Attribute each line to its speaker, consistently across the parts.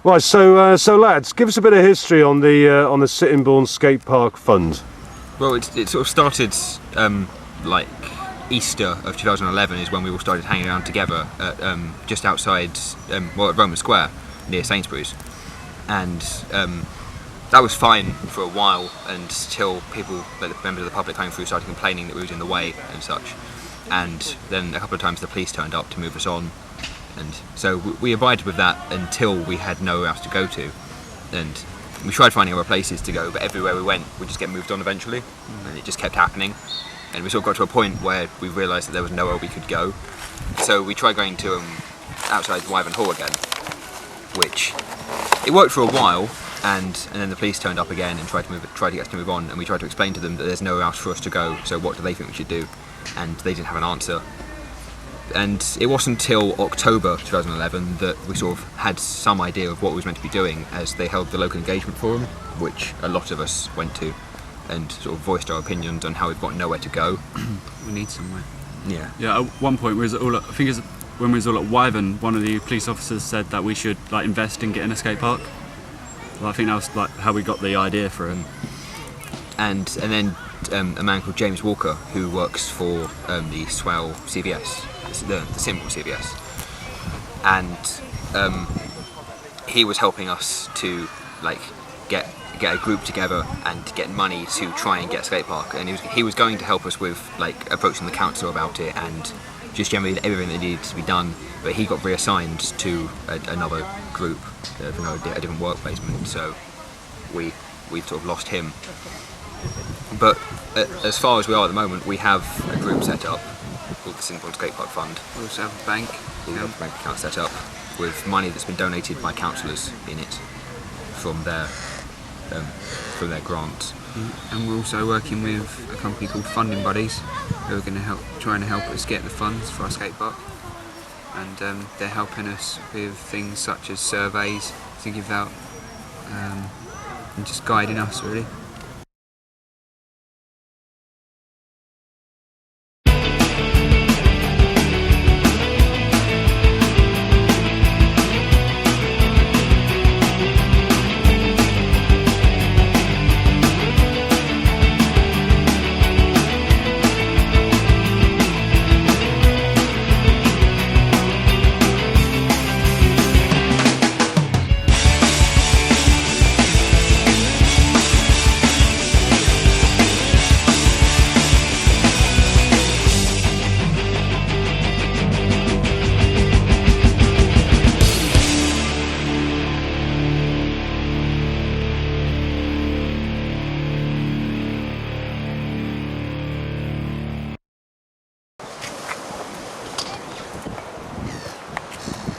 Speaker 1: Right, so lads, give us a bit of history on the Sittingbourne Skate Park Fund.
Speaker 2: Well, it sort of started like Easter of 2011 is when we all started hanging around together at, just outside, at Roman Square near Sainsbury's, and that was fine for a while until people, like the members of the public coming through, started complaining that we was in the way and such, and then a couple of times the police turned up to move us on, and so we abided with that until we had nowhere else to go to, and we tried finding other places to go, but everywhere we went we just get moved on eventually, and it just kept happening, and we sort of got to a point where we realised that there was nowhere we could go, so we tried going to outside Wyvern Hall again, which it worked for a while, and then the police turned up again and tried to get us to move on, and we tried to explain to them that there's nowhere else for us to go, so what do they think we should do, and they didn't have an answer. And it wasn't until October 2011 that we sort of had some idea of what we was meant to be doing, as they held the local engagement forum, which a lot of us went to, and sort of voiced our opinions on how we've got nowhere to go.
Speaker 3: We need somewhere.
Speaker 2: Yeah.
Speaker 3: Yeah. At one point, we was all I think it's when we was all at Wyvern, one of the police officers said that we should like invest in getting a skate park. Well, I think that was like how we got the idea for it.
Speaker 2: And then a man called James Walker, who works for the Swale CVS, the symbol CVS, and he was helping us to like get a group together and get money to try and get a skate park, and he was going to help us with like approaching the council about it and just generally everything that needed to be done, but he got reassigned to another group, a different work placement, so we sort of lost him. But as far as we are at the moment, we have a group set up called the Sittingbourne Skate Park Fund.
Speaker 3: We also have a bank.
Speaker 2: We have a bank account set up with money that's been donated by councillors in it from their grants.
Speaker 3: And we're also working with a company called Funding Buddies, who are going to trying to help us get the funds for our skate park. And they're helping us with things such as surveys to give out, and just guiding us really.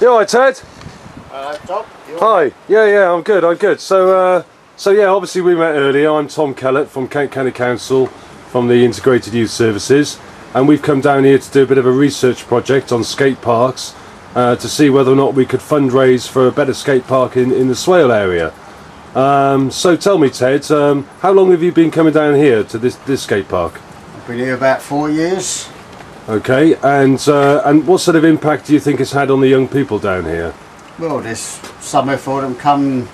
Speaker 1: You alright, Ted?
Speaker 4: Tom.
Speaker 1: Hi. Yeah, I'm good. So yeah, obviously we met earlier. I'm Tom Kellett from Kent County Council, from the Integrated Youth Services, and we've come down here to do a bit of a research project on skate parks to see whether or not we could fundraise for a better skate park in the Swale area. So tell me, Ted, how long have you been coming down here to this skate park?
Speaker 4: I've been here about 4 years.
Speaker 1: Okay, and what sort of impact do you think it's had on the young people down here?
Speaker 4: Well, there's somewhere for them come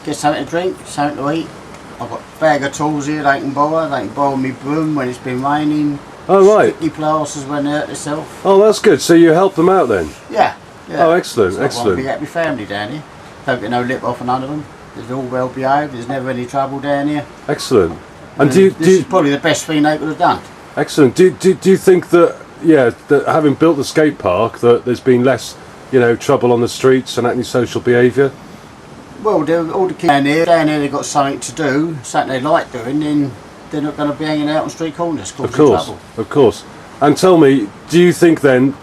Speaker 4: get something to drink, something to eat. I've got a bag of tools here they can borrow. They can borrow me broom when it's been raining.
Speaker 1: Oh right.
Speaker 4: Sticky plasters when they hurt themselves.
Speaker 1: Oh, that's good. So you help them out then?
Speaker 4: Yeah.
Speaker 1: Oh, excellent,
Speaker 4: It's not
Speaker 1: excellent.
Speaker 4: one big happy family down here. Don't get no lip off none of them. They're all well behaved. There's never any trouble down here.
Speaker 1: Excellent. And
Speaker 4: this is probably the best thing they could have done.
Speaker 1: Excellent. Do you think that that having built the skate park that there's been less, trouble on the streets and antisocial behaviour?
Speaker 4: Well, all the kids down here they've got something to do, something they like doing, then they're not going to be hanging out on street corners causing trouble.
Speaker 1: Of course. And tell me, do you think then,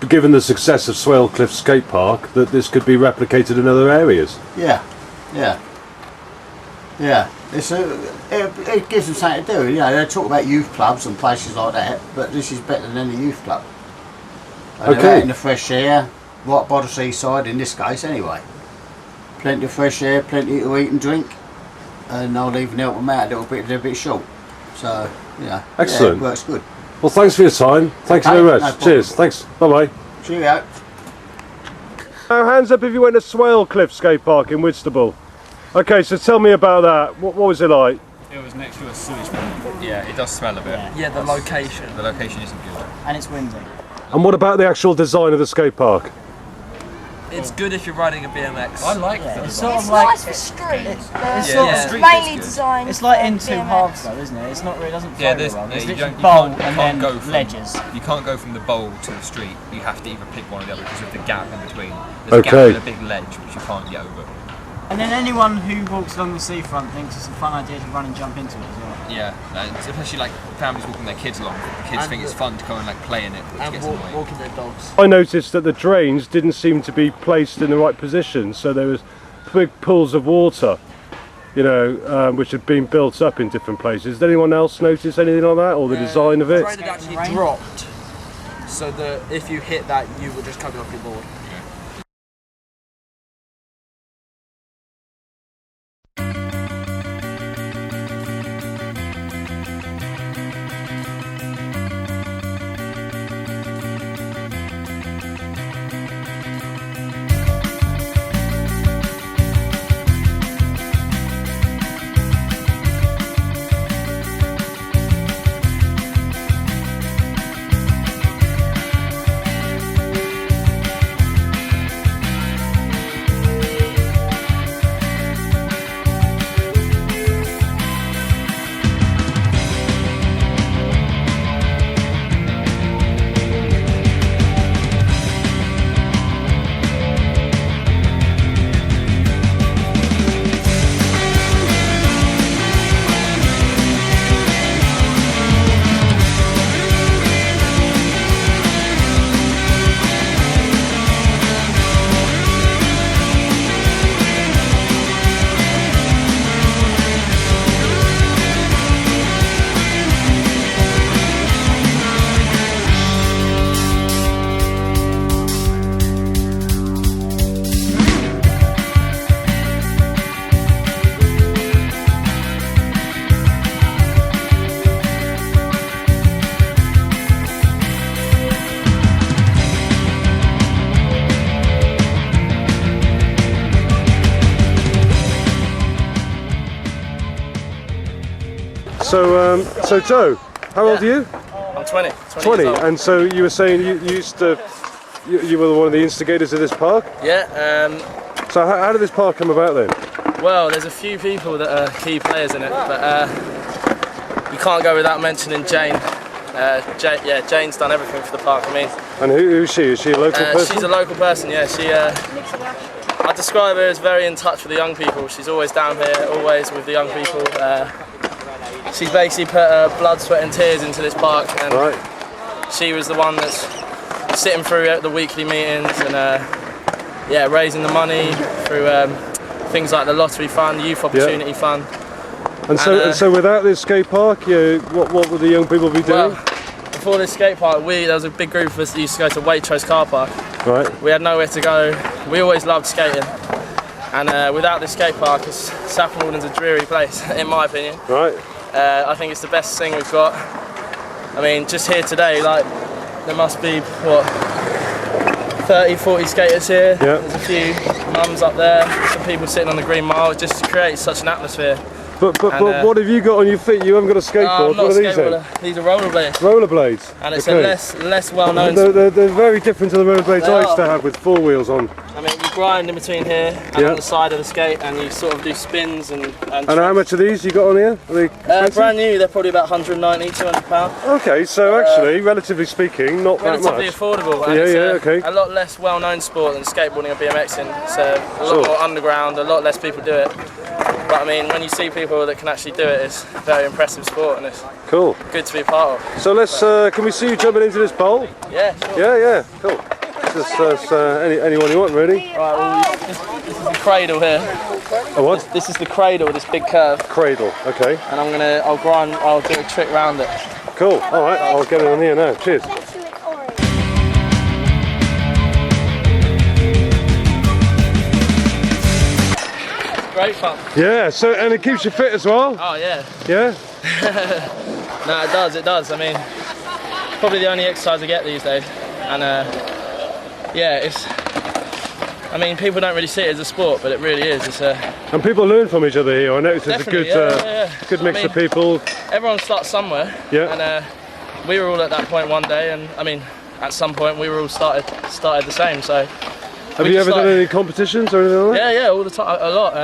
Speaker 1: given the success of Swale Cliff Skate Park, that this could be replicated in other areas?
Speaker 4: Yeah. It gives them something to do. They talk about youth clubs and places like that, but this is better than any youth club. And they're out in the fresh air, right by the seaside in this case anyway. Plenty of fresh air, plenty to eat and drink, and I'll even help them out a little bit if they're a bit short. So,
Speaker 1: excellent.
Speaker 4: It works good.
Speaker 1: Well, thanks for your time. Thanks very much.
Speaker 4: No problem.
Speaker 1: Cheers. Thanks. Bye bye.
Speaker 4: Cheerio.
Speaker 1: Now, hands up if you went to Swale Cliff Skate Park in Whitstable. Okay, so tell me about that. What was it like?
Speaker 5: It was next to a sewage plant.
Speaker 2: Yeah, it does smell a bit.
Speaker 6: Yeah, the location.
Speaker 2: The location isn't good.
Speaker 6: And it's windy.
Speaker 1: And what about the actual design of the skate park?
Speaker 7: It's good if you're riding a BMX.
Speaker 5: I like
Speaker 6: Yeah,
Speaker 5: the
Speaker 6: it's
Speaker 5: design.
Speaker 6: sort
Speaker 8: It's
Speaker 6: of like
Speaker 8: nice for street.
Speaker 7: Yeah.
Speaker 8: It's
Speaker 7: Street
Speaker 8: mainly
Speaker 7: is good.
Speaker 8: designed.
Speaker 6: it's like
Speaker 8: for
Speaker 6: in two
Speaker 8: BMX.
Speaker 6: halves though, isn't it? It's not really, it doesn't flow
Speaker 2: Yeah,
Speaker 6: very
Speaker 2: there's,
Speaker 6: well.
Speaker 2: yeah,
Speaker 6: It's
Speaker 2: you
Speaker 6: literally
Speaker 2: don't,
Speaker 6: bowl
Speaker 2: you
Speaker 6: and
Speaker 2: can't
Speaker 6: then
Speaker 2: go from,
Speaker 6: ledges.
Speaker 2: You can't go from the bowl to the street. You have to either pick one or the other because of the gap in between. There's a gap
Speaker 1: Okay.
Speaker 2: and a big ledge which you can't get over.
Speaker 6: And then anyone who walks along the seafront thinks it's a fun idea to run and jump into it as well.
Speaker 2: Yeah, and especially like families walking their kids along. The kids think it's fun to go and like play in it, which gets annoying.
Speaker 7: Walking their dogs.
Speaker 1: I noticed that the drains didn't seem to be placed in the right position, so there was big pools of water, you know, which had been built up in different places. Did anyone else notice anything like that, or the design of
Speaker 7: The
Speaker 1: it?
Speaker 7: rain had actually dropped, so that if you hit that, you would just come off your board.
Speaker 1: So Joe, how old are you?
Speaker 5: I'm 20.
Speaker 1: 20. And so you were saying you used to, you were one of the instigators of this park.
Speaker 5: Yeah.
Speaker 1: So how did this park come about then?
Speaker 5: Well, there's a few people that are key players in it, but you can't go without mentioning Jane. Jane's done everything for the park. I mean,
Speaker 1: And who's she? Is she a local person?
Speaker 5: she's a local person. Yeah, she. I describe her as very in touch with the young people. She's always down here, always with the young people. She's basically put her blood, sweat and tears into this park, and
Speaker 1: Right.
Speaker 5: she was the one that's sitting through the weekly meetings and raising the money through things like the lottery fund, youth opportunity fund.
Speaker 1: And so without this skate park, what would the young people be doing?
Speaker 5: Well, before this skate park, there was a big group of us that used to go to Waitrose car park.
Speaker 1: Right.
Speaker 5: We had nowhere to go. We always loved skating, and without this skate park, Saffron Walden's a dreary place, in my opinion.
Speaker 1: Right.
Speaker 5: I think it's the best thing we've got. I mean, just here today, like, there must be, 30, 40 skaters here.
Speaker 1: Yeah.
Speaker 5: There's a few mums up there, some people sitting on the green mile, just to create such an atmosphere.
Speaker 1: But what have you got on your feet? You haven't got a skateboard.
Speaker 5: I'm not
Speaker 1: What
Speaker 5: a
Speaker 1: are these then?
Speaker 5: skateboarder. These are rollerblades.
Speaker 1: Rollerblades.
Speaker 5: And it's
Speaker 1: Okay.
Speaker 5: a less well-known
Speaker 1: They're very different to the rollerblades
Speaker 5: They
Speaker 1: I used to
Speaker 5: are.
Speaker 1: have with 4 wheels on.
Speaker 5: I mean, you grind in between here and
Speaker 1: Yeah.
Speaker 5: on the side of the skate, and you sort of do spins and
Speaker 1: And how much are these you got on here? Are they expensive?
Speaker 5: brand new, they're probably about 190, 200 £200.
Speaker 1: Okay, so actually, relatively speaking, not that
Speaker 5: Relatively
Speaker 1: much.
Speaker 5: affordable, and
Speaker 1: Yeah,
Speaker 5: it's
Speaker 1: yeah, okay.
Speaker 5: a lot less well-known sport than skateboarding or BMXing. It's a lot
Speaker 1: Sure.
Speaker 5: more underground, a lot less people do it. But I mean, when you see people that can actually do it, it's a very impressive sport, and it's
Speaker 1: Cool.
Speaker 5: good to be a part of.
Speaker 1: So let's, can we see you jumping into this bowl?
Speaker 5: Yeah, sure.
Speaker 1: Yeah, cool. Just anyone you want, really.
Speaker 5: Right, well, this is the cradle here.
Speaker 1: A what?
Speaker 5: This is the cradle, this big curve,
Speaker 1: Cradle, okay.
Speaker 5: and I'll do a trick round it.
Speaker 1: Cool, alright, I'll get it on here now. Cheers.
Speaker 5: Great fun.
Speaker 1: Yeah, so, and it keeps you fit as well?
Speaker 5: Oh yeah.
Speaker 1: Yeah?
Speaker 5: No, it does. I mean, probably the only exercise I get these days, and yeah, I mean, people don't really see it as a sport, but it really is. It's a
Speaker 1: And people learn from each other here. I noticed there's a good,
Speaker 5: Definitely,
Speaker 1: good mix
Speaker 5: I mean,
Speaker 1: of people.
Speaker 5: everyone starts somewhere.
Speaker 1: Yeah.
Speaker 5: And we were all at that point one day, and I mean, at some point we were all started the same. So.
Speaker 1: Have you ever done any competitions or anything like that?
Speaker 5: Yeah, all the time, a lot.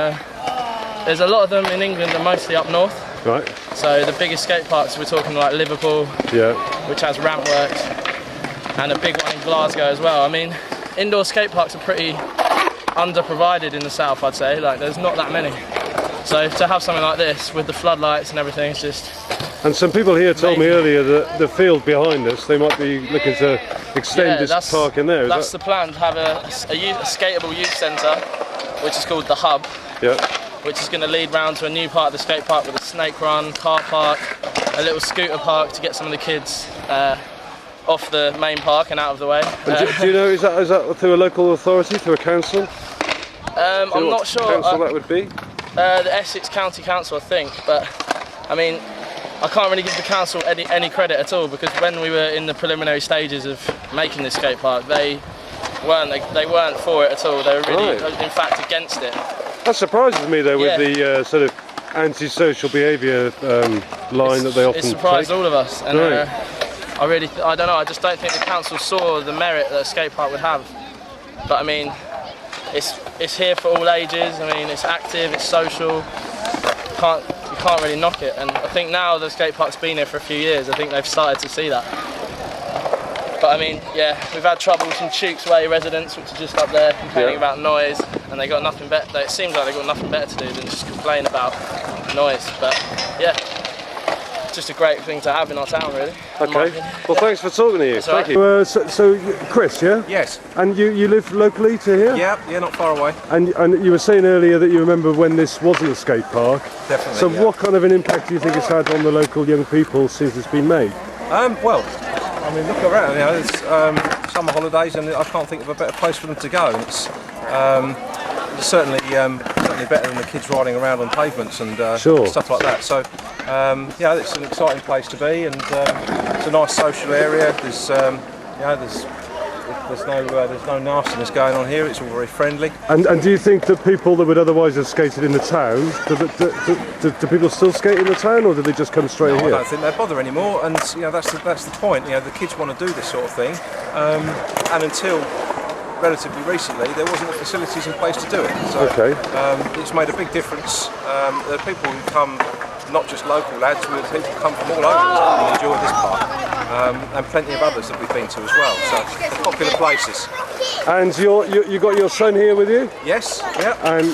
Speaker 5: There's a lot of them in England, and mostly up north.
Speaker 1: Right.
Speaker 5: So the biggest skate parks, we're talking like Liverpool, which has ramp works, and a big one in Glasgow as well. I mean, indoor skate parks are pretty underprovided in the south, I'd say. Like, there's not that many. So to have something like this with the floodlights and everything, it's just.
Speaker 1: And some people here told me earlier that the field behind us, they might be looking to extend this park in there.
Speaker 5: That's the plan, to have a skateable youth centre, which is called the Hub.
Speaker 1: Yeah.
Speaker 5: Which is going to lead round to a new part of the skate park with a snake run, car park, a little scooter park to get some of the kids off the main park and out of the way.
Speaker 1: And do you know, is that through a local authority, through a council?
Speaker 5: I'm not sure.
Speaker 1: Council that would be?
Speaker 5: The Essex County Council, I think, but I mean, I can't really give the council any credit at all, because when we were in the preliminary stages of making this skate park, they weren't for it at all. They were really, in fact, against it.
Speaker 1: That surprises me though, with the sort of anti-social behaviour line that they often
Speaker 5: take. It surprised all of us, and I don't know, I just don't think the council saw the merit that a skate park would have. But I mean, it's here for all ages. I mean, it's active, it's social. You can't really knock it, and I think now the skate park's been here for a few years, I think they've started to see that. But I mean, yeah, we've had trouble with some Chooks Way residents, which are just up there complaining about noise, and they got nothing better. It seems like they've got nothing better to do than just complain about noise. But yeah, it's just a great thing to have in our town, really.
Speaker 1: Okay. Well, thanks for talking to you.
Speaker 5: That's
Speaker 1: Thank
Speaker 5: right.
Speaker 1: you. So Chris, yeah?
Speaker 8: Yes.
Speaker 1: And you live locally to here?
Speaker 8: Yeah, not far away.
Speaker 1: And you were saying earlier that you remember when this wasn't a skate park.
Speaker 8: Definitely.
Speaker 1: So what kind of an impact do you think it's had on the local young people since it's been made?
Speaker 8: Well, I mean, look around. You know, it's summer holidays, and I can't think of a better place for them to go. And it's certainly better than the kids riding around on pavements and stuff like that. So yeah, it's an exciting place to be, and it's a nice social area. There's no nastiness going on here. It's all very friendly.
Speaker 1: And do you think that people that would otherwise have skated in the town, do people still skate in the town, or do they just come straight here?
Speaker 8: I don't think they bother anymore, and you know, that's the point. You know, the kids want to do this sort of thing, and until relatively recently, there wasn't the facilities in place to do it. So it's made a big difference. There are people who come, not just local lads, but people come from all over and enjoy this park. And plenty of others that we've been to as well. So popular places.
Speaker 1: And you got your son here with you?
Speaker 8: Yes. Yeah.
Speaker 1: And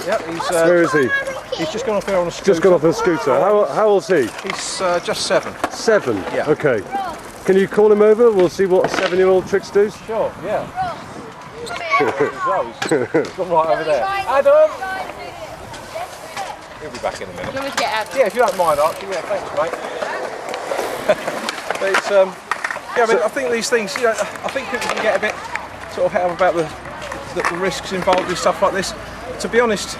Speaker 1: where is he?
Speaker 8: He's just gone off here on a scooter.
Speaker 1: Just gone off on a scooter. How old's he?
Speaker 8: He's just 7.
Speaker 1: 7.
Speaker 8: Yeah.
Speaker 1: Okay. Can you call him over? We'll see what a 7-year-old tricks do.
Speaker 8: Sure. Yeah. He's gone right over there. Adam. He'll be back in a minute.
Speaker 9: You want me to get Adam?
Speaker 8: Yeah, if you don't mind, Archie. Yeah, thanks, mate. But it's yeah, I mean, I think these things, you know, I think people can get a bit sort of head up about the risks involved with stuff like this. To be honest,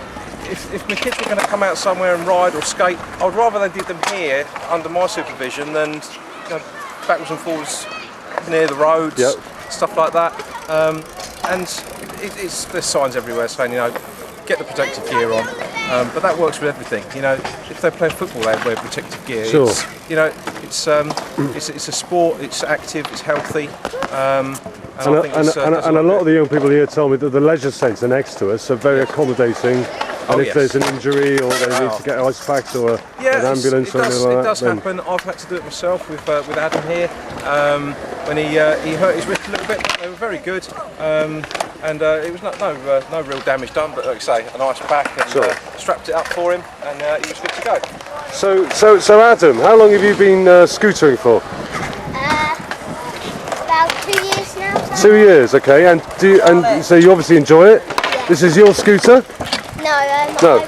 Speaker 8: if my kids were going to come out somewhere and ride or skate, I'd rather they did them here under my supervision than, you know, backwards and forwards near the roads, stuff like that. And there's signs everywhere saying, you know, get the protective gear on. But that works with everything. You know, if they play football, they wear protective gear.
Speaker 1: Sure.
Speaker 8: You know, it's a sport. It's active. It's healthy.
Speaker 1: And a lot of the young people here tell me that the leisure centre next to us are very accommodating. And if there's an injury or they need to get ice packs or an ambulance or anything like that.
Speaker 8: It does happen. I've had to do it myself with Adam here. When he hurt his wrist a little bit, they were very good. And it was no real damage done, but like I say, an ice pack, and strapped it up for him, and he was good to go.
Speaker 1: So Adam, how long have you been scootering for?
Speaker 10: About 2 years now.
Speaker 1: 2 years, okay. And so you obviously enjoy it.
Speaker 10: Yeah.
Speaker 1: This is your scooter?
Speaker 10: No, I've got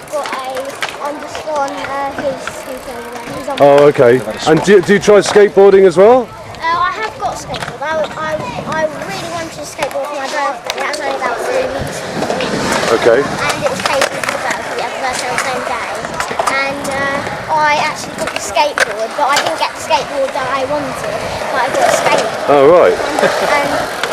Speaker 10: I'm just on his scooter over there. He's on
Speaker 1: Oh, okay. And do you try skateboarding as well?
Speaker 10: I have got a skateboard. I really wanted to skateboard for my birthday. That was only about 3 weeks ago.
Speaker 1: Okay.
Speaker 10: And it was paid for my birthday. We had the birthday on the same day. And I actually got the skateboard, but I didn't get the skateboard that I wanted. But I got a skateboard.
Speaker 1: Oh, right.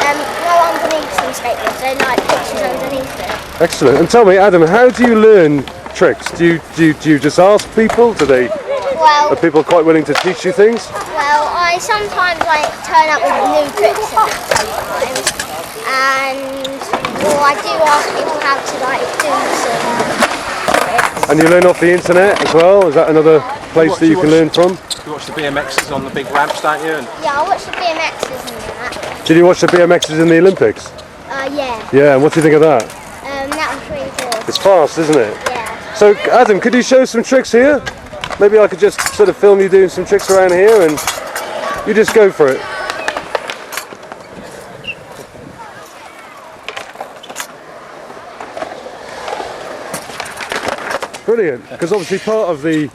Speaker 10: And no one underneath some skateboards. They like pictures underneath it.
Speaker 1: Excellent. And tell me, Adam, how do you learn tricks? Do you just ask people? Are people quite willing to teach you things?
Speaker 10: Well, I sometimes turn up with new tricks and that sometimes, or I do ask people how to do some tricks.
Speaker 1: And you learn off the internet as well? Is that another place that you can learn from?
Speaker 8: You watch the BMXs on the big ramps, don't you?
Speaker 10: Yeah, I watch the BMXs and that.
Speaker 1: Did you watch the BMXs in the Olympics?
Speaker 10: Yeah.
Speaker 1: Yeah, and what do you think of that?
Speaker 10: That was really good.
Speaker 1: It's fast, isn't it?
Speaker 10: Yeah.
Speaker 1: So, Adam, could you show some tricks here? Maybe I could just sort of film you doing some tricks around here and you just go for it. Brilliant, because obviously part of the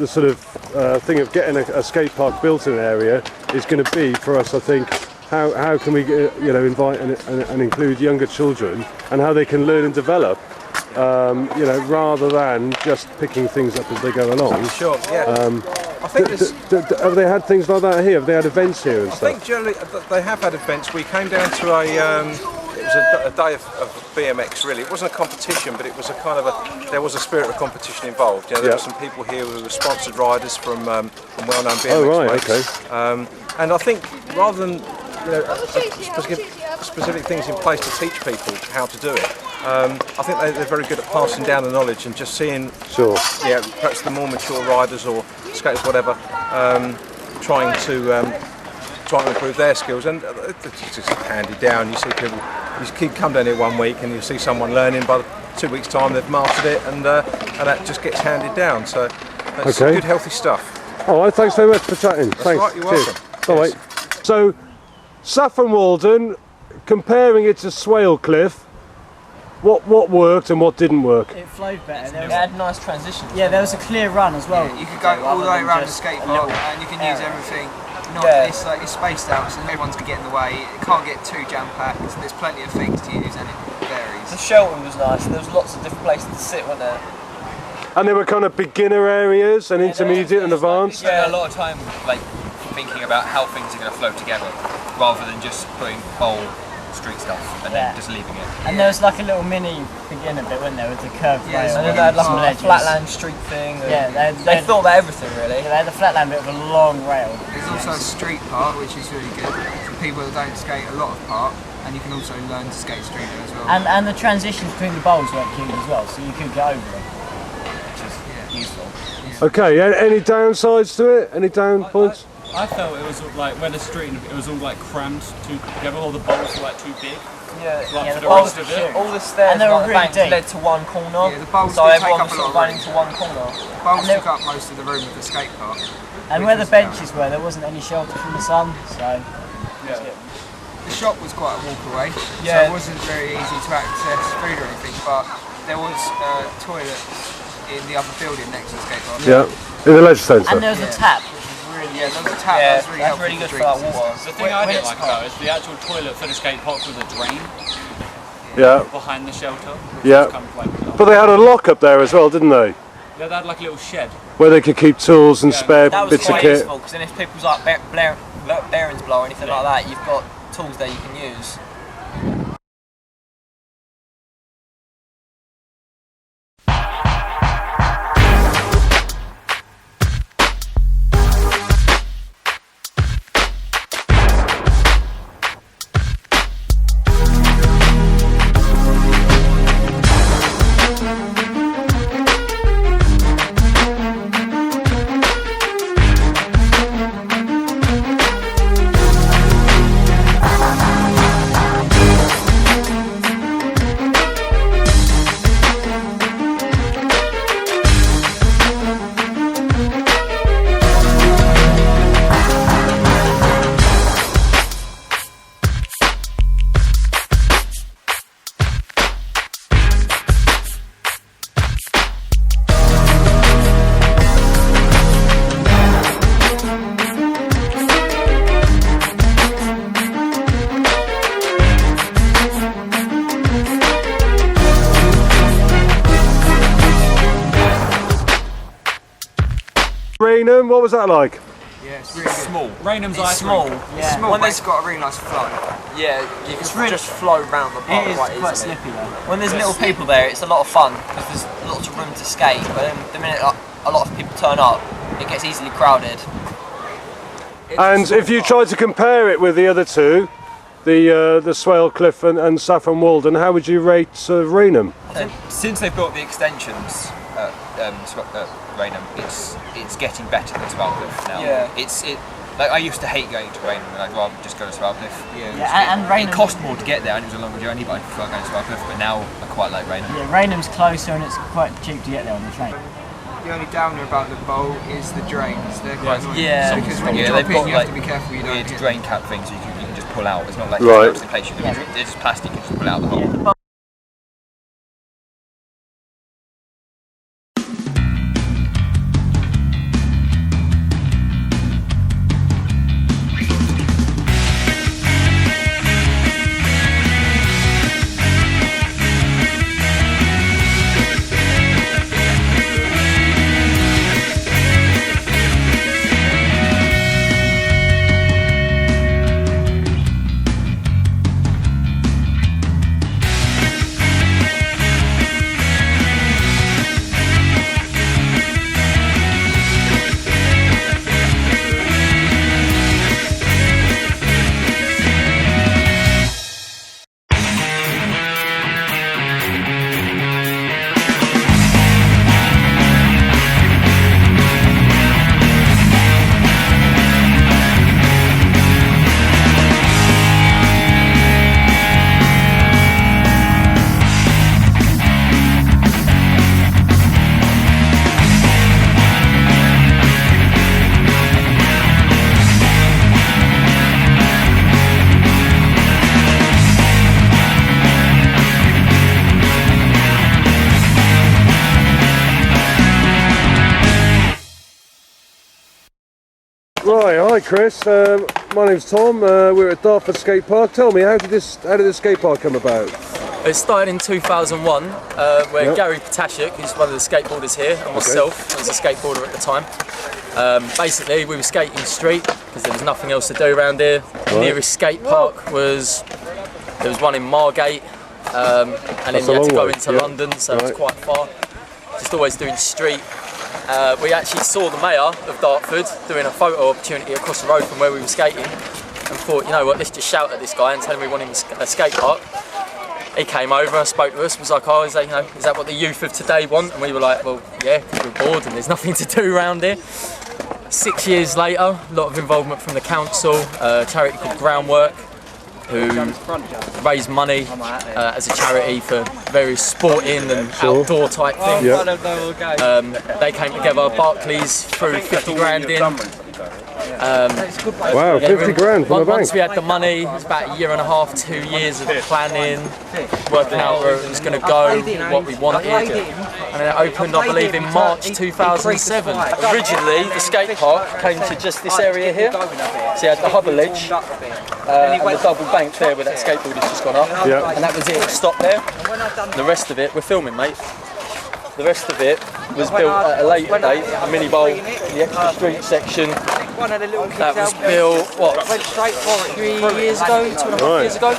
Speaker 1: sort of thing of getting a skate park built in an area is going to be for us, I think, how can we invite and include younger children and how they can learn and develop, rather than just picking things up as they go along.
Speaker 8: Sure, yeah. I think
Speaker 1: have they had things like that here? Have they had events here and stuff?
Speaker 8: I think generally they have had events. We came down to it was a day of BMX really. It wasn't a competition, but it was there was a spirit of competition involved. There were some people here who were sponsored riders from well-known BMX
Speaker 1: okay.
Speaker 8: And I think rather than specific things in place to teach people how to do it, I think they're very good at passing down the knowledge and just seeing, perhaps the more mature riders or skaters, whatever, trying to improve their skills, and it's just handed down. You see people, you come down here 1 week and you see someone learning. By 2 weeks' time, they've mastered it, and that just gets handed down. So it's good, healthy stuff.
Speaker 1: All right, thanks very much for chatting.
Speaker 8: That's
Speaker 1: thanks.
Speaker 8: right, you're welcome.
Speaker 1: All right. So, Saffron Walden, comparing it to Swale Cliff, what worked and what didn't work?
Speaker 6: It flowed better.
Speaker 5: It had nice transitions.
Speaker 6: Yeah, there was a clear run as well.
Speaker 3: Yeah, you could go all the way around the skate park and you can use everything. It's spaced out, so everyone's going to get in the way. It can't get too jam-packed. There's plenty of things to use and it varies.
Speaker 5: The shelter was nice. There was lots of different places to sit, weren't there?
Speaker 1: And there were kind of beginner areas and intermediate and advanced.
Speaker 2: Yeah, a lot of time thinking about how things are going to flow together, rather than just putting bowl street stuff and then just leaving it.
Speaker 6: And there was like a little mini beginner bit, wasn't there, with the curved rail.
Speaker 5: And then they had like a flatland street thing. They thought about everything really.
Speaker 6: Yeah, they had the flatland bit with a long rail.
Speaker 3: There's also a street part, which is really good for people that don't skate a lot of part, and you can also learn to skate street there as well.
Speaker 6: And the transitions between the bowls weren't cute as well, so you could get over them, which is useful.
Speaker 1: Okay, any downsides to it? Any down points?
Speaker 9: I felt it was like when the street, it was all like crammed together, all the bowls were like too big.
Speaker 5: The bowls, all the stairs on the bank led to one corner, so everyone was sort of running to one corner.
Speaker 3: The bowls took up most of the room of the skate park.
Speaker 6: And where the benches were, there wasn't any shelter from the sun, so...
Speaker 3: The shop was quite a walk away, so it wasn't very easy to access food or anything, but there was a toilet in the other building next to the skate park.
Speaker 1: Yeah, in the leisure centre.
Speaker 6: And there was a tap, which was really
Speaker 3: there was a tap that was
Speaker 5: really good for that water.
Speaker 9: The thing I didn't like about it is the actual toilet for the skate park was a drain. Behind the shelter.
Speaker 1: Yeah.
Speaker 9: Kind of
Speaker 1: But they had a lock up there as well, didn't they?
Speaker 9: Yeah, they had like a little shed.
Speaker 1: Where they could keep tools and spare
Speaker 5: that was
Speaker 1: bits of
Speaker 5: quite
Speaker 1: kit.
Speaker 5: useful, because then if people's like bearings blow or anything like that, you've got tools there you can use.
Speaker 1: Rainham, what was that like?
Speaker 3: Yeah, it's really good.
Speaker 2: Small.
Speaker 9: Raynham's
Speaker 11: It's
Speaker 9: ice
Speaker 11: small.
Speaker 9: rink.
Speaker 3: It's small,
Speaker 11: When
Speaker 3: but
Speaker 11: there's
Speaker 3: it's got a really nice flow.
Speaker 9: Yeah, you can
Speaker 11: really-
Speaker 9: just flow around the park
Speaker 6: It is
Speaker 9: quite
Speaker 6: quite
Speaker 9: easily.
Speaker 6: slippy though.
Speaker 11: When there's little people there, it's a lot of fun because there's lots of room to skate. But then the minute a lot of people turn up, it gets easily crowded.
Speaker 1: And if you try to compare it with the other two, the Swale Cliff and Saffron Walden, how would you rate Raynham?
Speaker 2: Since they've built the extensions at Raynham, it's getting better than Swalcliffe now.
Speaker 11: Yeah.
Speaker 2: Like I used to hate going to Raynham, and I'd rather just go to Swalcliffe.
Speaker 6: And
Speaker 2: It
Speaker 6: Raynham,
Speaker 2: cost more to get there, and it was a longer journey, but I prefer going to Swalcliffe. But now I quite like Raynham.
Speaker 6: yeah, Raynham's closer and it's quite cheap to get there on the train.
Speaker 3: The only downer about the bowl is the drains. They're quite annoying.
Speaker 11: Yeah.
Speaker 3: Because when you
Speaker 2: Yeah,
Speaker 3: drop
Speaker 2: they've
Speaker 3: in,
Speaker 2: got
Speaker 3: you have to be careful you don't
Speaker 2: weird
Speaker 3: hit
Speaker 2: drain cap things you can just pull out. It's not like
Speaker 1: Right.
Speaker 2: it's in place. They're just plastic. You can just pull it out the hole.
Speaker 6: Yeah.
Speaker 1: Right, hi Chris. My name's Tom. We're at Dartford Skatepark. Tell me, how did this skatepark come about?
Speaker 12: It started in 2001, where
Speaker 1: Yep.
Speaker 12: Gary Potashik, who's one of the skateboarders here, and myself, I was a skateboarder at the time. Basically, we were skating street because there was nothing else to do around here. The nearest skate park was one in Margate, and then
Speaker 1: That's
Speaker 12: you
Speaker 1: a
Speaker 12: had to
Speaker 1: long
Speaker 12: go
Speaker 1: way,
Speaker 12: into
Speaker 1: yeah.
Speaker 12: London, so it was
Speaker 1: Right.
Speaker 12: quite far. Just always doing street. We actually saw the mayor of Dartford doing a photo opportunity across the road from where we were skating, and thought, you know what, let's just shout at this guy and tell him we want him a skate park. He came over, spoke to us, was like, oh, is that what the youth of today want? And we were like, well, yeah, because we're bored and there's nothing to do around here. 6 years later, a lot of involvement from the council, a charity called Groundwork, who raised money as a charity for various sporting and outdoor type things. They came together, Barclays threw 50 grand in.
Speaker 1: Wow, 50 grand from the bank.
Speaker 12: Once we had the money, it was about a year and a half, 2 years of planning, working out where it was going to go, what we wanted, and then it opened, I believe, in March 2007. Originally, the skate park came to just this area here, so you had the Hubble Ledge and the double bank there where that skateboard has just gone up,
Speaker 1: Yeah.
Speaker 12: and that was it, it stopped there. The rest of it, we're filming, mate. The rest of it was built at a later date, a mini bowl, the extra street section. That was built, what, 3 years ago, 2.5 years ago?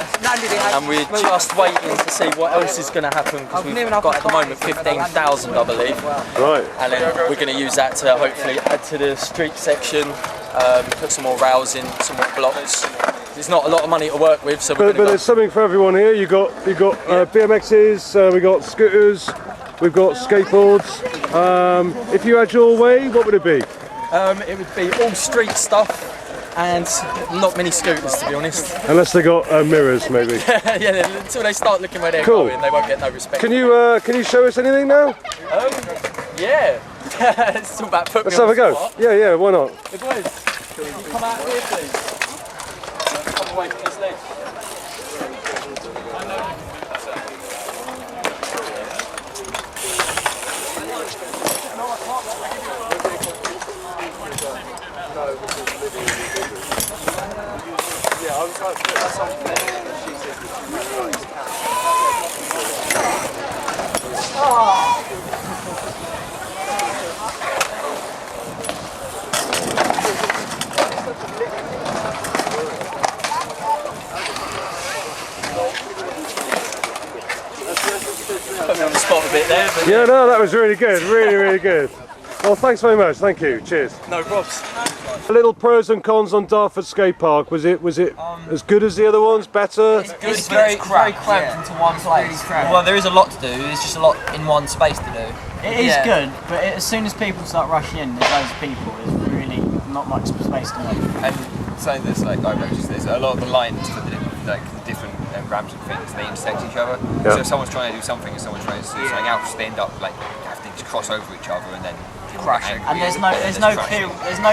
Speaker 12: And we're just waiting to see what else is going to happen, because we've got at the moment 15,000, I believe.
Speaker 1: Right.
Speaker 12: And then we're going to use that to hopefully add to the street section, put some more rails in, some more blocks. There's not a lot of money to work with, so we're
Speaker 1: But there's something for everyone here. You got BMXs, we got scooters, we've got skateboards. If you had your way, what would it be?
Speaker 12: it would be all street stuff and not many scooters, to be honest.
Speaker 1: Unless they got mirrors, maybe.
Speaker 12: Yeah, until they start looking where they're
Speaker 1: Cool.
Speaker 12: going, they won't get no respect.
Speaker 1: Can you show us anything now?
Speaker 12: Yeah. Let's talk about put
Speaker 1: Let's
Speaker 12: me
Speaker 1: have
Speaker 12: on
Speaker 1: a go.
Speaker 12: the spot.
Speaker 1: Yeah, why not?
Speaker 12: Hey boys, can you come out here, please? Come away from this ledge. there. But
Speaker 1: Yeah, no, that was really good, really good. Well, thanks very much. Thank you. Cheers.
Speaker 12: no probs.
Speaker 1: A little pros and cons on Dartford skate park. Was it as good as the other ones? Better?
Speaker 11: It's very cramped into one place. Well, there is a lot to do. There's just a lot in one space to do.
Speaker 6: It is good, but as soon as people start rushing in, there's loads of people. There's really not much space to move.
Speaker 2: And saying this, like I noticed this, a lot of the lines for the different ramps and things, they intersect each other.
Speaker 1: Yeah.
Speaker 2: So if someone's trying to do something and someone's trying to do something else, they end up like having to cross over each other and then crashing.
Speaker 6: And there's no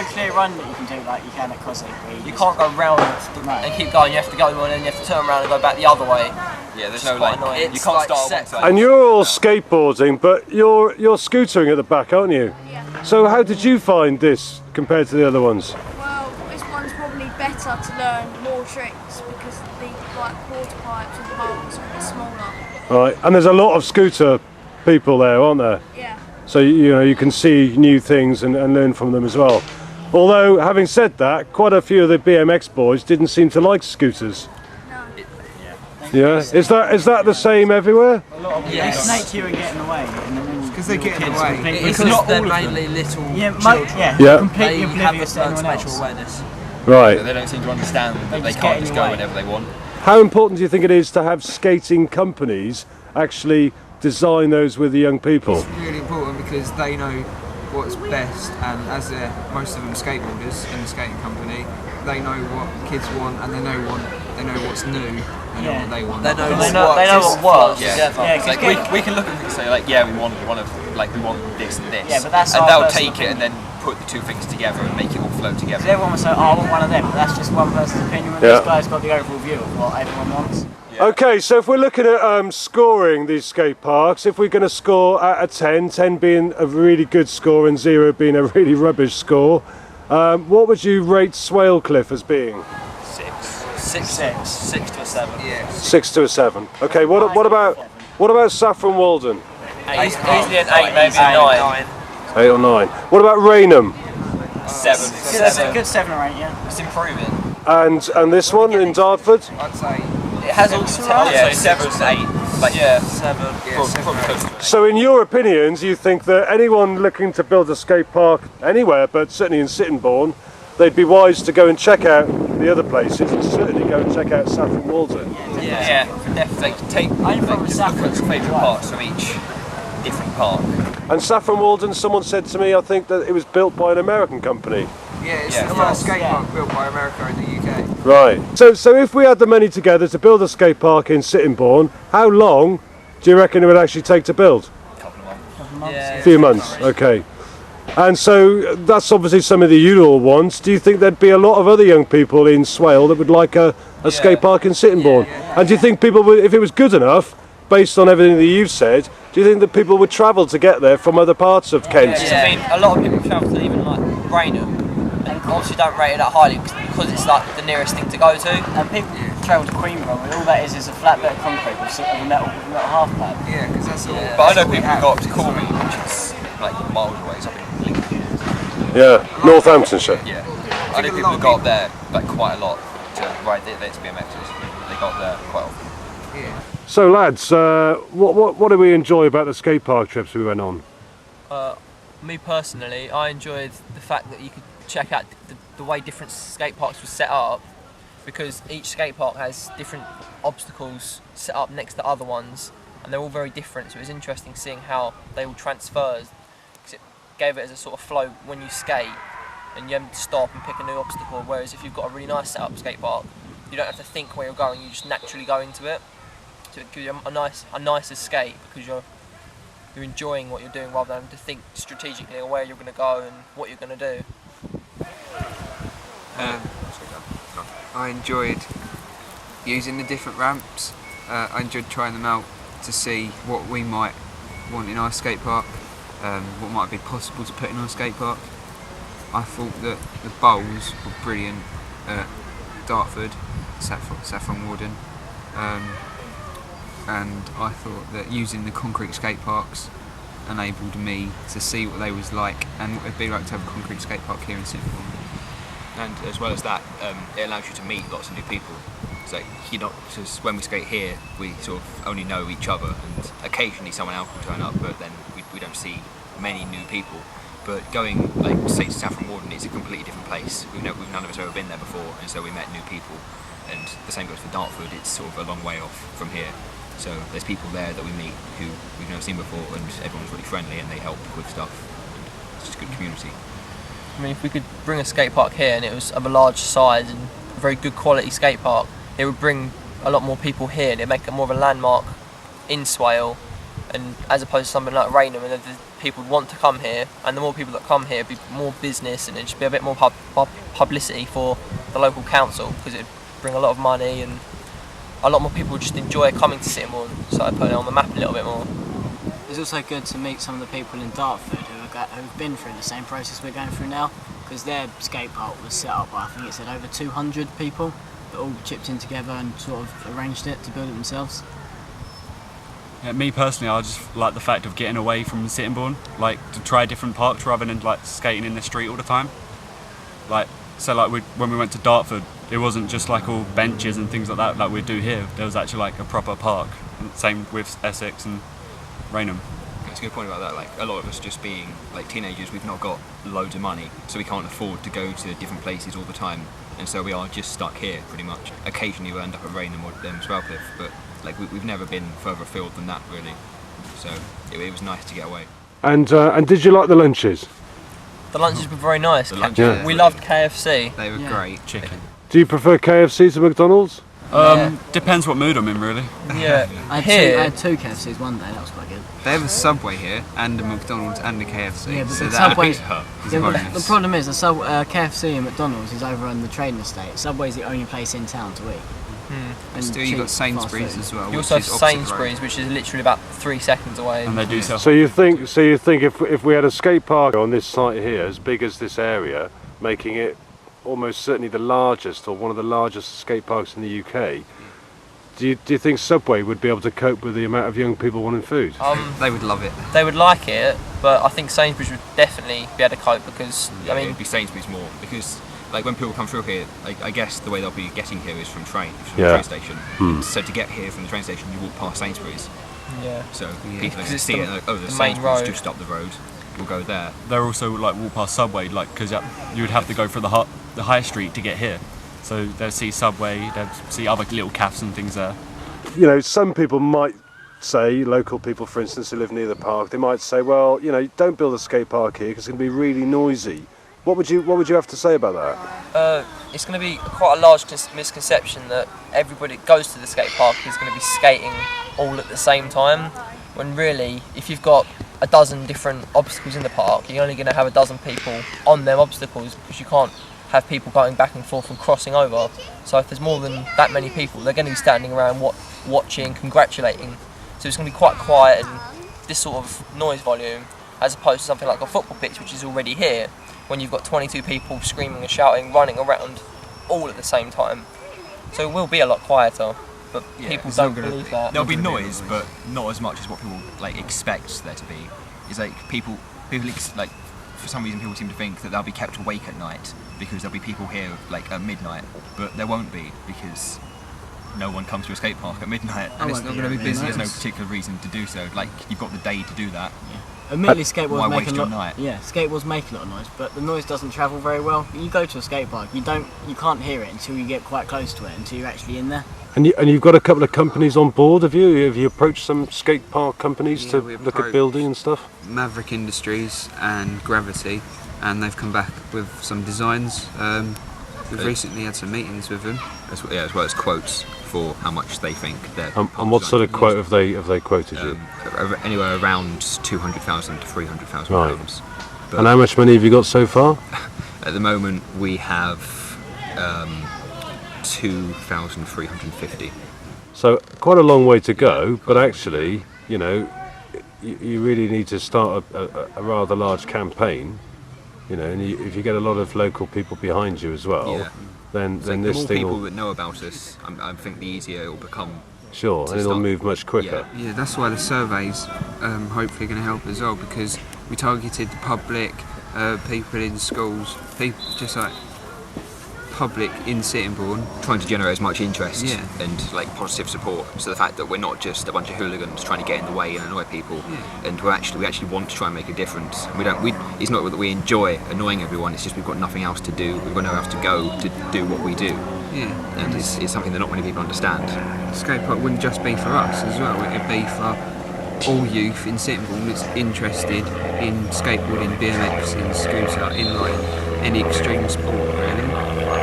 Speaker 6: clear run that you can do like you can at Cossack.
Speaker 11: You can't go round and keep going. You have to go and then you have to turn around and go back the other way.
Speaker 2: Yeah, there's
Speaker 11: It's
Speaker 2: no
Speaker 11: quite
Speaker 2: like
Speaker 11: annoying.
Speaker 2: you can't
Speaker 11: It's
Speaker 2: start
Speaker 11: like
Speaker 2: on one side.
Speaker 1: And you're all skateboarding, but you're scootering at the back, aren't you?
Speaker 10: Yeah.
Speaker 1: So how did you find this compared to the other ones?
Speaker 10: Well, this one's probably better to learn more tricks because the like quarter pipes and poles are a bit smaller.
Speaker 1: Right, and there's a lot of scooter people there, aren't there?
Speaker 10: Yeah.
Speaker 1: So you can see new things and learn from them as well. Although, having said that, quite a few of the BMX boys didn't seem to like scooters.
Speaker 10: No.
Speaker 1: Yeah, is that the same everywhere?
Speaker 6: They snake you and get in the way.
Speaker 3: Because they get in the way.
Speaker 6: Because
Speaker 3: they're mainly little
Speaker 6: yeah,
Speaker 1: Yeah.
Speaker 6: completely oblivious to anyone else.
Speaker 11: awareness.
Speaker 1: Right.
Speaker 2: They don't seem to understand that they
Speaker 6: just
Speaker 2: can't
Speaker 6: get in
Speaker 2: just
Speaker 6: your
Speaker 2: go
Speaker 6: way.
Speaker 2: whenever they want.
Speaker 1: How important do you think it is to have skating companies actually design those with the young people?
Speaker 3: It's really important because they know what's best, and as they're most of them skateboarders in the skating company, they know what kids want and they know what's new. They know what they want.
Speaker 11: They know what works.
Speaker 2: Yeah.
Speaker 6: Yeah,
Speaker 2: Like we can look at things and say like, yeah, we want this and this.
Speaker 6: Yeah, but that's
Speaker 2: and
Speaker 6: our
Speaker 2: they'll
Speaker 6: personal
Speaker 2: take it and then put the two things together and make it all flow together.
Speaker 6: Because everyone will say, oh, I want one of them, but that's just one person's opinion, and
Speaker 1: Yeah.
Speaker 6: this guy's got the overall view of what everyone wants.
Speaker 1: Okay, so if we're looking at scoring these skate parks, if we're going to score out of 10, 10 being a really good score and 0 being a really rubbish score, what would you rate Swale Cliff as being?
Speaker 11: 6 to a 7.
Speaker 3: Yeah.
Speaker 1: 6 to a 7. Okay, what about Saffron Walden?
Speaker 11: Easily an 8, maybe a 9.
Speaker 1: 8 or 9. What about Raynham?
Speaker 11: 7.
Speaker 6: Good 7 or 8, yeah.
Speaker 11: It's improving.
Speaker 1: And this one in Dartford?
Speaker 3: I'd say
Speaker 11: It has all
Speaker 2: 7 to 8. Like,
Speaker 11: yeah, 7.
Speaker 2: probably close to it.
Speaker 1: So in your opinions, you think that anyone looking to build a skate park anywhere, but certainly in Sittingbourne, they'd be wise to go and check out the other places and certainly go and check out Saffron Walden?
Speaker 11: Yeah, definitely.
Speaker 2: Take just look at the favourite parts from each different park.
Speaker 1: And Saffron Walden, someone said to me, I think that it was built by an American company.
Speaker 3: yeah, it's
Speaker 2: Yeah.
Speaker 3: the first skate park built by America in the UK.
Speaker 1: Right. So if we had the money together to build a skate park in Sittingbourne, how long do you reckon it would actually take to build?
Speaker 11: Yeah.
Speaker 1: A few months. Okay. And so that's obviously some of the usual ones. Do you think there'd be a lot of other young people in Swale that would like a skate park in Sittingbourne? And do you think people would, if it was good enough, based on everything that you've said, do you think that people would travel to get there from other parts of Kent?
Speaker 11: I mean, a lot of people travel to even like Raynham, and obviously don't rate it that highly because it's like the nearest thing to go to.
Speaker 6: And people travel to Queenborough, and all that is a flat bit of concrete with a metal half pad.
Speaker 3: Yeah, because that's all.
Speaker 2: But I know people who go up to Corby, which is like miles away, it's up in Lincoln.
Speaker 1: Yeah, Northamptonshire.
Speaker 2: Yeah. I know people who go up there like quite a lot to ride their BMXs. They go up there quite often.
Speaker 3: Yeah.
Speaker 1: So lads, what do we enjoy about the skate park trips we went on?
Speaker 11: Me personally, I enjoyed the fact that you could check out the way different skate parks were set up, because each skate park has different obstacles set up next to other ones, and they're all very different, so it was interesting seeing how they all transferred, because it gave it as a sort of flow when you skate and you have to stop and pick a new obstacle, whereas if you've got a really nice set up skate park, you don't have to think where you're going, you just naturally go into it. So it gives you a nicer skate because you're enjoying what you're doing rather than having to think strategically of where you're going to go and what you're going to do.
Speaker 3: I enjoyed using the different ramps. I enjoyed trying them out to see what we might want in our skate park, what might be possible to put in our skate park. I thought that the bowls were brilliant at Dartford, Saffron Walden. And I thought that using the concrete skate parks enabled me to see what they was like and what it'd be like to have a concrete skate park here in Sittingbourne.
Speaker 2: And as well as that, it allows you to meet lots of new people. So because when we skate here, we sort of only know each other, and occasionally someone else will turn up, but then we don't see many new people. But going like say to Saffron Walden is a completely different place. We've none of us ever been there before, and so we met new people. And the same goes for Dartford. It's sort of a long way off from here. So there's people there that we meet who we've never seen before, and everyone's really friendly and they help with stuff. It's just a good community.
Speaker 11: I mean, if we could bring a skate park here and it was of a large size and a very good quality skate park, it would bring a lot more people here and it'd make it more of a landmark in Swale, and as opposed to something like Raynham, and the people would want to come here, and the more people that come here, it'd be more business and it'd just be a bit more publicity for the local council, because it'd bring a lot of money and a lot more people would just enjoy coming to Sittingbourne, so I'd put it on the map a little bit more.
Speaker 6: It's also good to meet some of the people in Dartford who've been through the same process we're going through now, because their skate park was set up by, I think it said, over 200 people that all chipped in together and sort of arranged it to build it themselves.
Speaker 13: Yeah, me personally, I just like the fact of getting away from Sittingbourne, like to try different parks rather than like skating in the street all the time. Like when we went to Dartford, it wasn't just like all benches and things like that like we do here. There was actually like a proper park. Same with Essex and Raynham.
Speaker 2: It's a good point about that. Like a lot of us just being like teenagers, we've not got loads of money, so we can't afford to go to different places all the time, and so we are just stuck here pretty much. Occasionally we'll end up at Raynham or Swale, but like we've never been further afield than that really. So it was nice to get away.
Speaker 1: And did you like the lunches?
Speaker 11: The lunches were very nice.
Speaker 1: Yeah.
Speaker 11: We loved KFC.
Speaker 2: They were great.
Speaker 13: Chicken.
Speaker 1: Do you prefer KFC to McDonald's?
Speaker 13: Depends what mood I'm in, really.
Speaker 11: Yeah.
Speaker 6: I had two KFCs one day, that was quite good.
Speaker 3: They have a Subway here, and a McDonald's, and a KFC.
Speaker 6: Yeah, but
Speaker 3: so
Speaker 6: the
Speaker 3: that
Speaker 6: Subway.
Speaker 3: is
Speaker 6: Yeah,
Speaker 3: a
Speaker 6: but
Speaker 3: bonus.
Speaker 6: the problem is, KFC and McDonald's is over on the trading estate. Subway's the only place in town to eat. And
Speaker 3: Still, you've got Sainsbury's as well.
Speaker 11: You also have Sainsbury's, which is literally about 3 seconds away.
Speaker 13: And they do sell.
Speaker 1: So you think if we had a skate park on this site here, as big as this area, making it almost certainly the largest or one of the largest skate parks in the UK, do you think Subway would be able to cope with the amount of young people wanting food?
Speaker 3: They would love it.
Speaker 11: They would like it, but I think Sainsbury's would definitely be able to cope, because
Speaker 2: I mean it'd be Sainsbury's more, because like when people come through here, I guess the way they'll be getting here is from the train station. So to get here from the train station, you walk past Sainsbury's.
Speaker 11: Yeah.
Speaker 2: So people can see it. Oh, there's
Speaker 11: the main
Speaker 2: Sainsbury's
Speaker 11: road.
Speaker 2: just up the road. We'll go there.
Speaker 13: They're also like walk past Subway, like because you would have to go through the high street to get here. So they'll see Subway, they'll see other little cafes and things there.
Speaker 1: You know, some people might say, local people for instance who live near the park, they might say, well, you know, don't build a skate park here because it's going to be really noisy. What would you have to say about that?
Speaker 11: It's going to be quite a large misconception that everybody that goes to the skate park is going to be skating all at the same time, when really, if you've got a dozen different obstacles in the park, you're only going to have a dozen people on them obstacles, because you can't have people going back and forth and crossing over. So if there's more than that many people, they're going to be standing around watching, congratulating. So it's going to be quite quiet and this sort of noise volume, as opposed to something like a football pitch, which is already here, when you've got 22 people screaming and shouting, running around all at the same time. So it will be a lot quieter, but people don't believe that.
Speaker 2: There'll be noise, but not as much as what people like expect there to be. It's like people like, for some reason people seem to think that they'll be kept awake at night because there'll be people here like at midnight, but there won't be, because no one comes to a skate park at midnight.
Speaker 3: And it's not going to be busy.
Speaker 2: There's no particular reason to do so. Like, you've got the day to do that.
Speaker 6: Admittedly, skateboards
Speaker 2: Why
Speaker 6: make
Speaker 2: waste
Speaker 6: a
Speaker 2: your
Speaker 6: lot.
Speaker 2: night?
Speaker 6: Yeah, skateboards make a lot of noise, but the noise doesn't travel very well. You go to a skate park, you can't hear it until you get quite close to it, until you're actually in there.
Speaker 1: And you've got a couple of companies on board, have you? Have you approached some skate park companies to look at building and stuff?
Speaker 3: Maverick Industries and Gravity, and they've come back with some designs. We've recently had some meetings with them.
Speaker 2: As well as quotes for how much they think they're.
Speaker 1: And what sort of quote have they quoted you?
Speaker 2: Anywhere around £200,000 to £300,000.
Speaker 1: Right. And how much money have you got so far?
Speaker 2: At the moment, we have 2,350.
Speaker 1: So quite a long way to go, but actually, you know, you really need to start a rather large campaign, you know, and if you get a lot of local people behind you as well, then
Speaker 2: the
Speaker 1: this
Speaker 2: more
Speaker 1: thing
Speaker 2: people
Speaker 1: will,
Speaker 2: that know about us, I think the easier it will become.
Speaker 1: Sure, and it'll move much quicker.
Speaker 3: Yeah, that's why the surveys hopefully going to help as well, because we targeted the public, people in schools, people just like public in Sittingbourne.
Speaker 2: Trying to generate as much interest
Speaker 3: Yeah.
Speaker 2: and like positive support. So the fact that we're not just a bunch of hooligans trying to get in the way and annoy people,
Speaker 3: Yeah.
Speaker 2: and we actually want to try and make a difference. It's not that we enjoy annoying everyone. It's just we've got nothing else to do. We've got nowhere else to go to do what we do.
Speaker 3: Yeah.
Speaker 2: And it's something that not many people understand.
Speaker 3: Skate park wouldn't just be for us as well. It'd be for all youth in Sittingbourne that's interested in skateboarding, BMX, in scooter, in like any extreme sport really,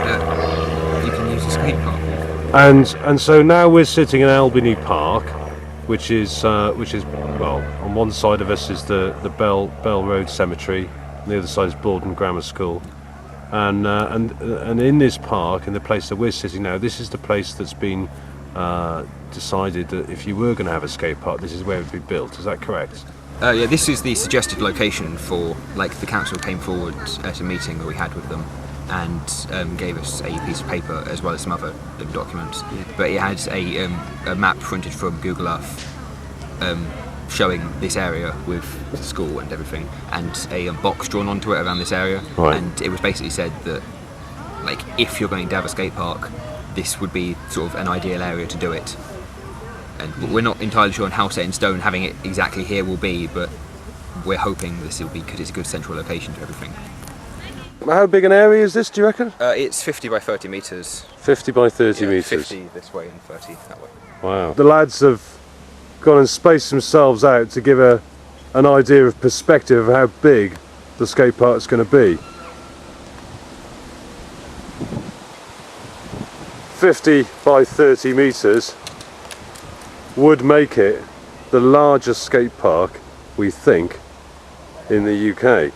Speaker 3: that you can use a skate park.
Speaker 1: And so now we're sitting in Albany Park, which is well, on one side of us is the Bell Road Cemetery, and the other side is Borden Grammar School, and in this park, in the place that we're sitting now, this is the place that's been decided that if you were going to have a skate park, this is where it would be built. Is that correct?
Speaker 2: Yeah, this is the suggested location for, like, the council came forward at a meeting that we had with them and gave us a piece of paper as well as some other documents.
Speaker 3: Yeah.
Speaker 2: But it had a map printed from Google Earth showing this area with the school and everything, and a box drawn onto it around this area.
Speaker 1: Right.
Speaker 2: And it was basically said that, like, if you're going to have a skate park, this would be sort of an ideal area to do it. And we're not entirely sure on how set in stone having it exactly here will be, but we're hoping this will be because it's a good central location to everything.
Speaker 1: How big an area is this, do you reckon?
Speaker 2: It's 50 by 30 metres.
Speaker 1: 50 by 30
Speaker 2: Yeah,
Speaker 1: metres.
Speaker 2: 50 this way and 30 that way.
Speaker 1: Wow. The lads have gone and spaced themselves out to give an idea of perspective of how big the skate park's going to be. 50 by 30 metres would make it the largest skate park, we think, in the UK.